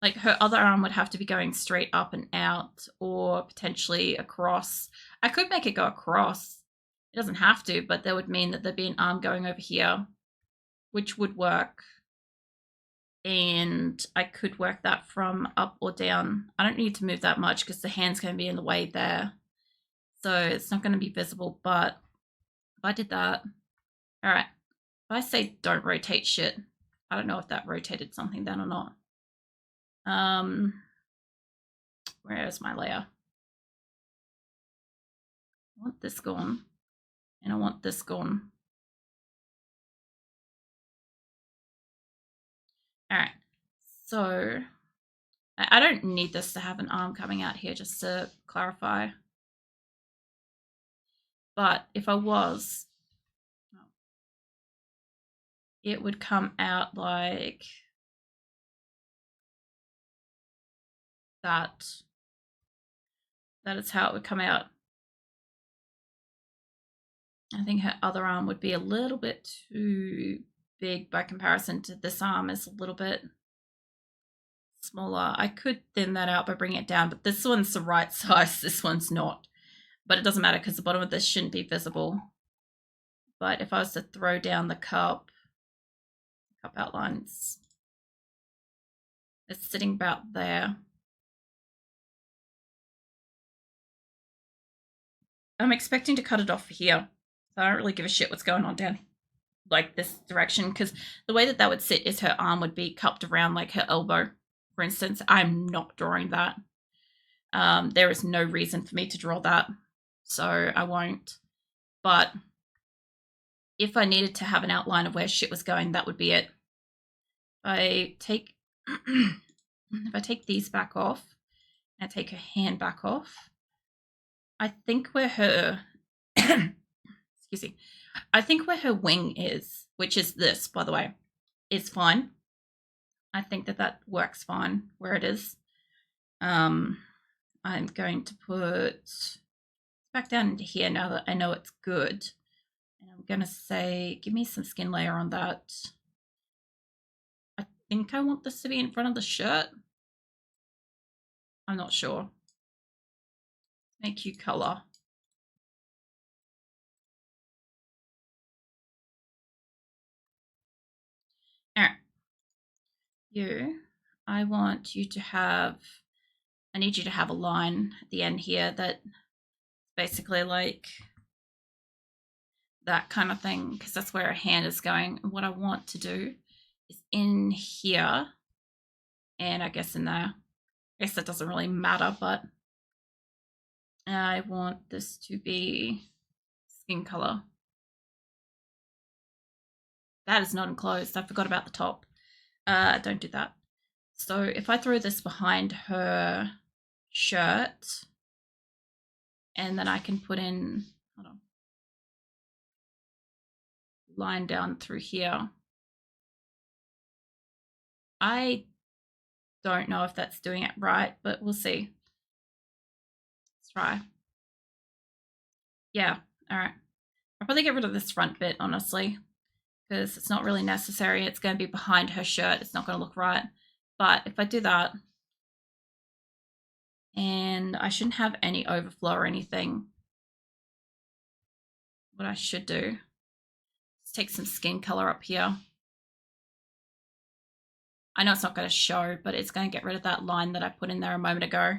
Like her other arm would have to be going straight up and out or potentially across. I could make it go across. It doesn't have to, but that would mean that there'd be an arm going over here, which would work. And I could work that from up or down. I don't need to move that much because the hand's going to be in the way there. So it's not going to be visible, but if I did that, All right. If I say don't rotate shit, I don't know if that rotated something then or not. Where is my layer? I want this gone, and I want this gone. All right. So I don't need this to have an arm coming out here, just to clarify. But if I was, it would come out like that. That is how it would come out. I think her other arm would be a little bit too big by comparison to this arm is a little bit smaller. I could thin that out by bringing it down, but this one's the right size, this one's not. But it doesn't matter because the bottom of this shouldn't be visible. But if I was to throw down the cup outlines, it's sitting about there. I'm expecting to cut it off here. So I don't really give a shit what's going on down like this direction, because the way that that would sit is her arm would be cupped around like her elbow, for instance. I'm not drawing that. There is no reason for me to draw that, so I won't. But if I needed to have an outline of where shit was going, that would be it. I take if I take these back off and I take her hand back off, I think where her excuse me, I think where her wing is, which is this, by the way, is fine. I think that that works fine where it is. I'm going to put back down into here now that I know it's good. And I'm going to say, give me some skin layer on that. I think I want this to be in front of the shirt. I'm not sure. Make you color. All right. You, I want you to have, I need you to have a line at the end here that basically like that kind of thing, because that's where a hand is going. And what I want to do is in here, and I guess in there. I guess that doesn't really matter, but I want this to be skin color. That is not enclosed. I forgot about the top. Don't do that. So if I throw this behind her shirt, and then I can put in, hold on, line down through here. I don't know if that's doing it right, but we'll see. Let's try. Yeah, all right. I'll probably get rid of this front bit, honestly, because it's not really necessary. It's going to be behind her shirt. It's not going to look right. But if I do that, and I shouldn't have any overflow or anything, what I should do is take some skin color up here. I know it's not going to show, but it's going to get rid of that line that I put in there a moment ago.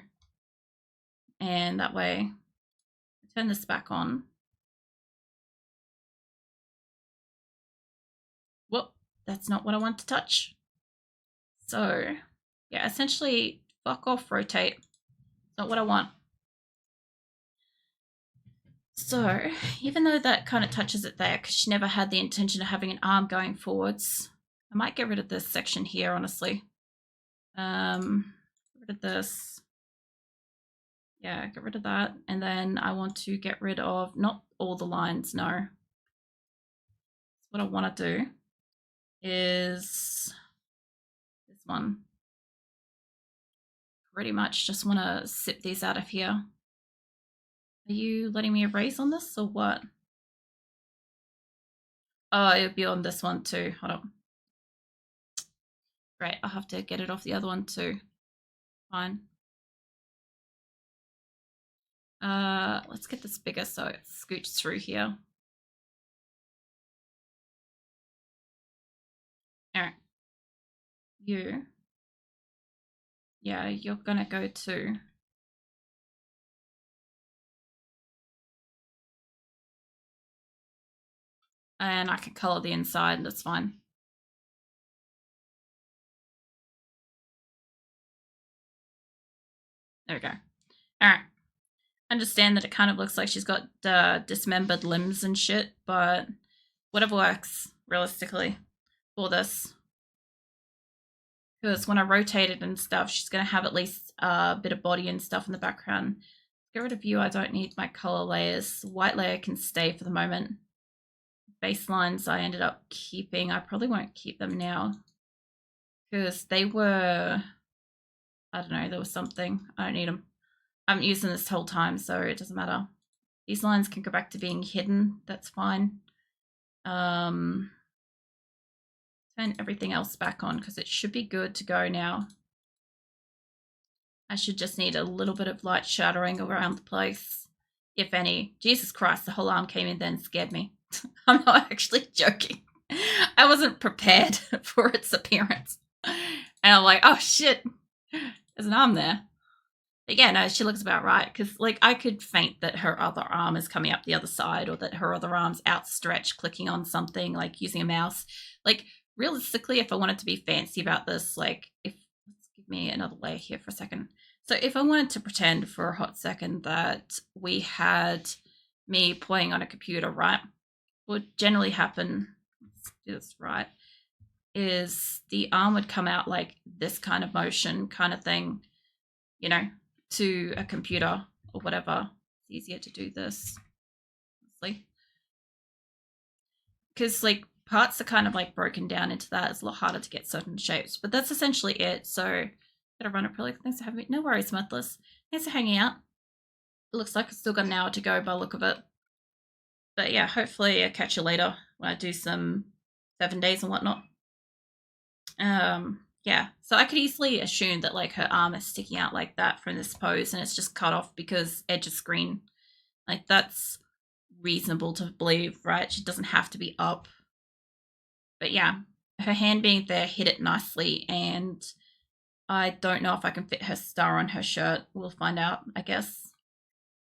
And that way, turn this back on. Whoop, that's not what I want to touch. So, yeah, essentially, fuck off, rotate. It's not what I want. So, even though that kind of touches it there, because she never had the intention of having an arm going forwards, I might get rid of this section here, honestly. Get rid of this. Yeah, get rid of that. And then I want to get rid of, not all the lines, no. What I want to do is this one. Pretty much just want to sip these out of here. Are you letting me erase on this or what? Oh, it would be on this one too. Hold on. Great, I'll have to get it off the other one too. Fine. Let's get this bigger so it scoots through here. All right. You. Yeah, you're gonna go to. And I can color the inside, that's fine. There we go. All right. Understand that it kind of looks like she's got dismembered limbs and shit, but whatever works, realistically, for this. Because when I rotate it and stuff, she's going to have at least a bit of body and stuff in the background. Get rid of you, I don't need my color layers. White layer can stay for the moment. Baselines I ended up keeping. I probably won't keep them now. Because they were, I don't know, there was something. I don't need them. I haven't used them this whole time, so it doesn't matter. These lines can go back to being hidden. That's fine. Turn everything else back on because it should be good to go now. I should just need a little bit of light shadowing around the place, if any. Jesus Christ, the whole arm came in then and scared me. I'm not actually joking. I wasn't prepared for its appearance. And I'm like, oh shit, there's an arm there. But yeah, no, she looks about right. Because, like, I could feint that her other arm is coming up the other side or that her other arm's outstretched, clicking on something, like using a mouse. Like, realistically, if I wanted to be fancy about this, like, let's give me another layer here for a second. So if I wanted to pretend for a hot second that we had me playing on a computer, right? What would generally happen, let's do this right, is the arm would come out like this kind of motion kind of thing, you know, to a computer or whatever. It's easier to do this, honestly. Because, like, parts are kind of, like, broken down into that. It's a lot harder to get certain shapes. But that's essentially it. So, gotta run it really. Thanks for having me. No worries, Smithless. Thanks for hanging out. It looks like I've still got an hour to go by the look of it. But yeah, hopefully I'll catch you later when I do some 7 days and whatnot. Yeah, so I could easily assume that, like, her arm is sticking out like that from this pose and it's just cut off because edge of screen. Like, that's reasonable to believe, right? She doesn't have to be up. But yeah, her hand being there hit it nicely, and I don't know if I can fit her star on her shirt. We'll find out, I guess.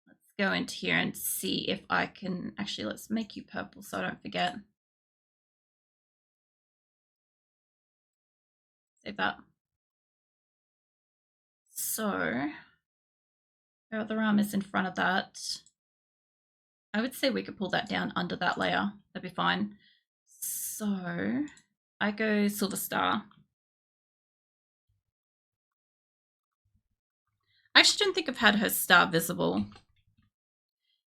Let's go into here and see if I can... Actually, let's make you purple so I don't forget. Save that. So, her other arm is in front of that. I would say we could pull that down under that layer. That'd be fine. So, I go Silver Star. I actually don't think I've had her star visible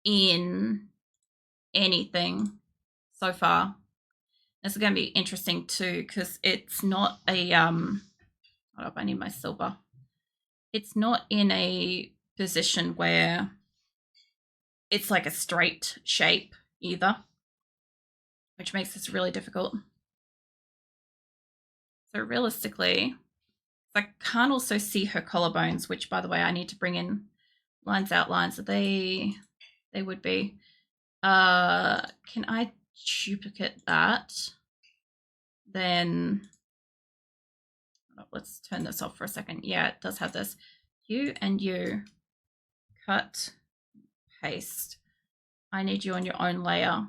in anything so far. This is going to be interesting too because it's not a hold up, I need my silver. It's not in a position where it's like a straight shape either, which makes this really difficult. So realistically, I can't also see her collarbones, which, by the way, I need to bring in lines, outlines. They would be. Can I duplicate that? Then let's turn this off for a second. Yeah, it does have this. You and you cut, paste. I need you on your own layer.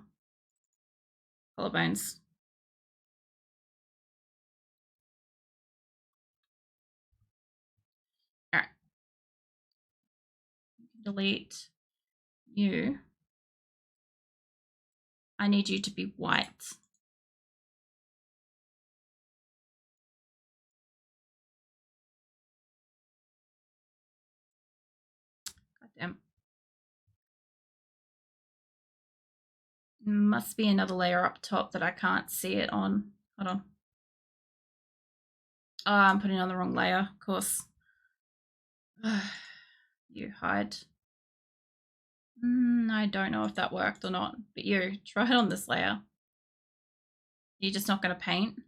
Collarbones. All right. Delete you. I need you to be white. Goddamn. Must be another layer up top that I can't see it on. Hold on. Oh, I'm putting on the wrong layer, of course. You hide. I don't know if that worked or not, but you try it on this layer. You're just not going to paint.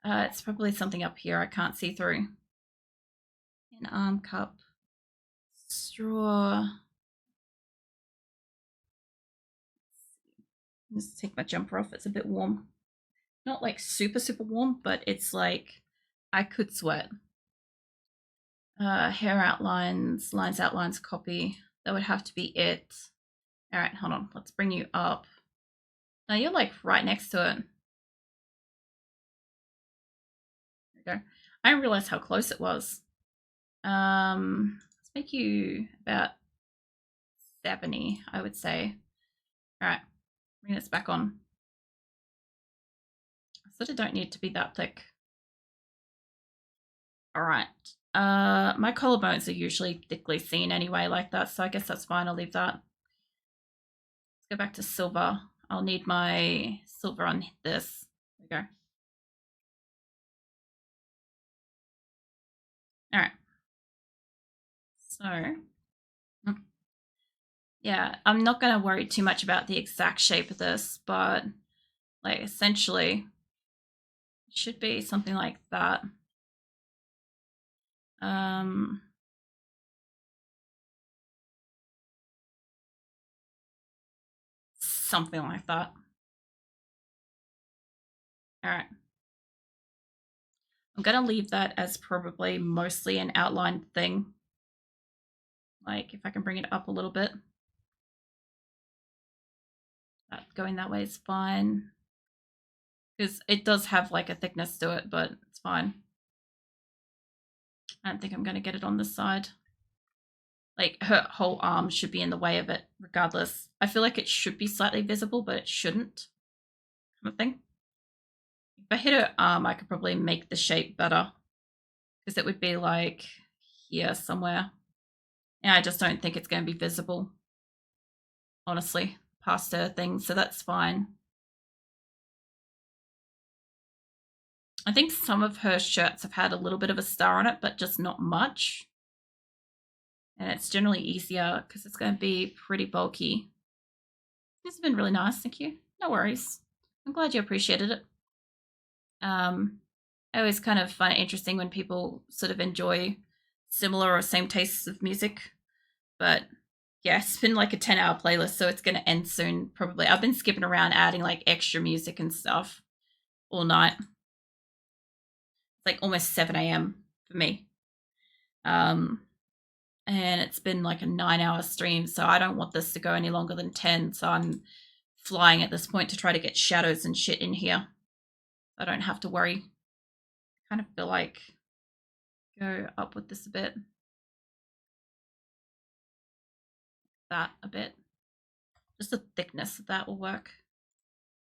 It's probably something up here I can't see through. An arm cup. Straw. Just take my jumper off. It's a bit warm. Not like super, super warm, but it's like I could sweat. Hair outlines, lines, outlines, copy. That would have to be it. All right, hold on. Let's bring you up. Oh, you're like right next to it. There we go. I didn't realize how close it was. Let's make you about 70, I would say. All right, bring this back on. I sort of don't need to be that thick. All right. My collarbones are usually thickly seen anyway, like that, so I guess that's fine. I'll leave that. Let's go back to silver. I'll need my silver on this. There we go. All right. So, yeah, I'm not going to worry too much about the exact shape of this, but like essentially it should be something like that. Something like that. All right. I'm going to leave that as probably mostly an outlined thing. Like if I can bring it up a little bit. That going that way is fine. Because it does have like a thickness to it, but it's fine. I don't think I'm going to get it on this side. Like her whole arm should be in the way of it regardless. I feel like it should be slightly visible, but it shouldn't. Kind of thing. If I hit her arm, I could probably make the shape better. Because it would be like here somewhere. And I just don't think it's going to be visible. Honestly, past her thing, so that's fine. I think some of her shirts have had a little bit of a star on it, but just not much. And it's generally easier because it's going to be pretty bulky. This has been really nice, thank you. No worries. I'm glad you appreciated it. I always kind of find it interesting when people sort of enjoy similar or same tastes of music. But yeah, it's been like a 10-hour playlist, so it's going to end soon, probably. I've been skipping around adding like extra music and stuff all night. It's like almost 7 a.m. for me. And it's been like a 9-hour stream, so I don't want this to go any longer than 10. So I'm flying at this point to try to get shadows and shit in here. I don't have to worry. I kind of feel like go up with this a bit. That a bit. Just the thickness of that will work.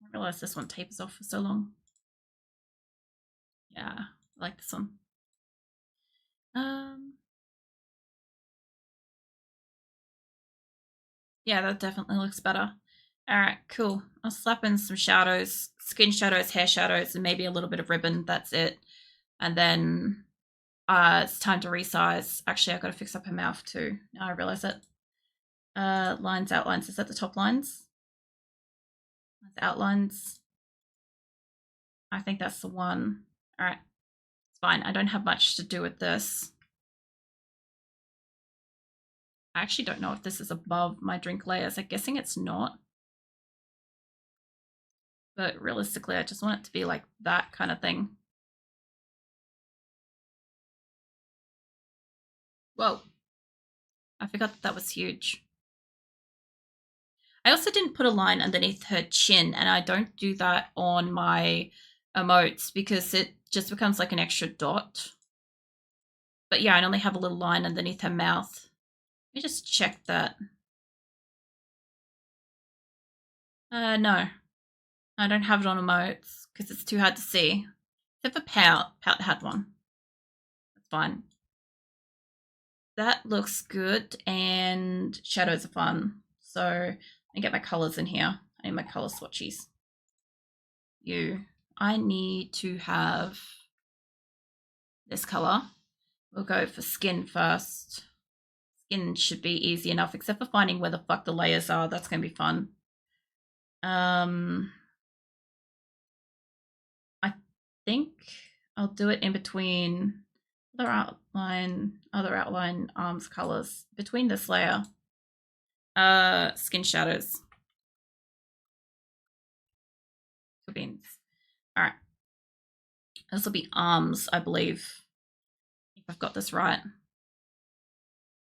I realize this one tapers off for so long. Yeah, I like this one. Yeah, that definitely looks better. All right, cool. I'll slap in some shadows, skin shadows, hair shadows, and maybe a little bit of ribbon. That's it. And then it's time to resize. Actually, I've got to fix up her mouth too. Now I realize it. Lines, outlines. Is that the top lines? That's outlines. I think that's the one. All right, it's fine. I don't have much to do with this. I actually don't know if this is above my drink layers. I'm guessing it's not. But realistically, I just want it to be like that kind of thing. Whoa. I forgot that was huge. I also didn't put a line underneath her chin, and I don't do that on my emotes because it just becomes like an extra dot. But yeah, I only have a little line underneath her mouth. Let me just check that. No. I don't have it on emotes because it's too hard to see. Except for Pout. Pout had one. That's fine. That looks good, and shadows are fun. So I get my colors in here. I need my color swatchies. I need to have this color. We'll go for skin first. Skin should be easy enough, except for finding where the fuck the layers are. That's going to be fun. I think I'll do it in between other outline, arms colors. Between this layer. Skin shadows. Beans. All right. This will be arms, I believe. If I've got this right.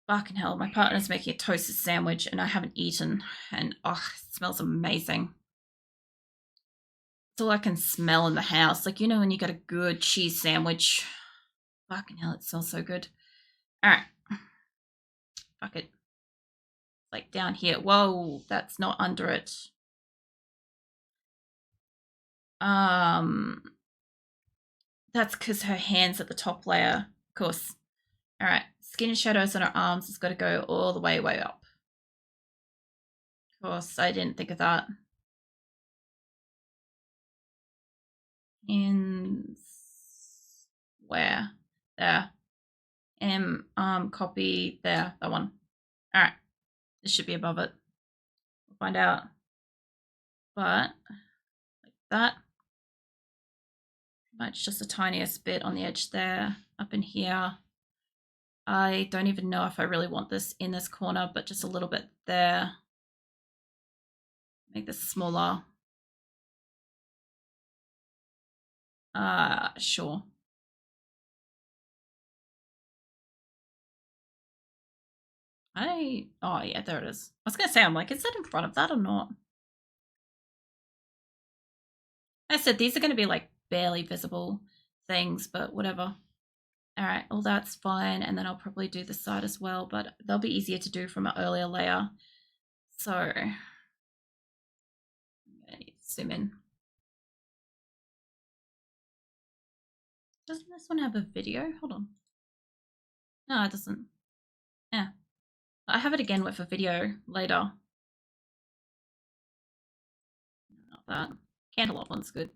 Fucking hell, my partner's making a toasted sandwich and I haven't eaten. And oh, it smells amazing. It's all I can smell in the house. Like, you know, when you got a good cheese sandwich. Fucking hell, it smells so good. All right. Fuck it. Like down here. Whoa, that's not under it. Um, that's because her hand's at the top layer. Of course. All right. Skin and shadows on her arms has got to go all the way up. Of course, I didn't think of that. In where? There. Copy there. That one. All right. This should be above it. We'll find out. But like that. Much just the tiniest bit on the edge there. Up in here. I don't even know if I really want this in this corner, but just a little bit there. Make this smaller. Sure. Oh yeah, there it is. I was gonna say, I'm like, is that in front of that or not? I said these are gonna be like barely visible things, but whatever. All right, all that's fine, and then I'll probably do the side as well, but they'll be easier to do from an earlier layer. So I'm gonna zoom in. Doesn't this one have a video? Hold on. No, it doesn't. Yeah. I have it again with a video later. Not that. Candlelight one's good.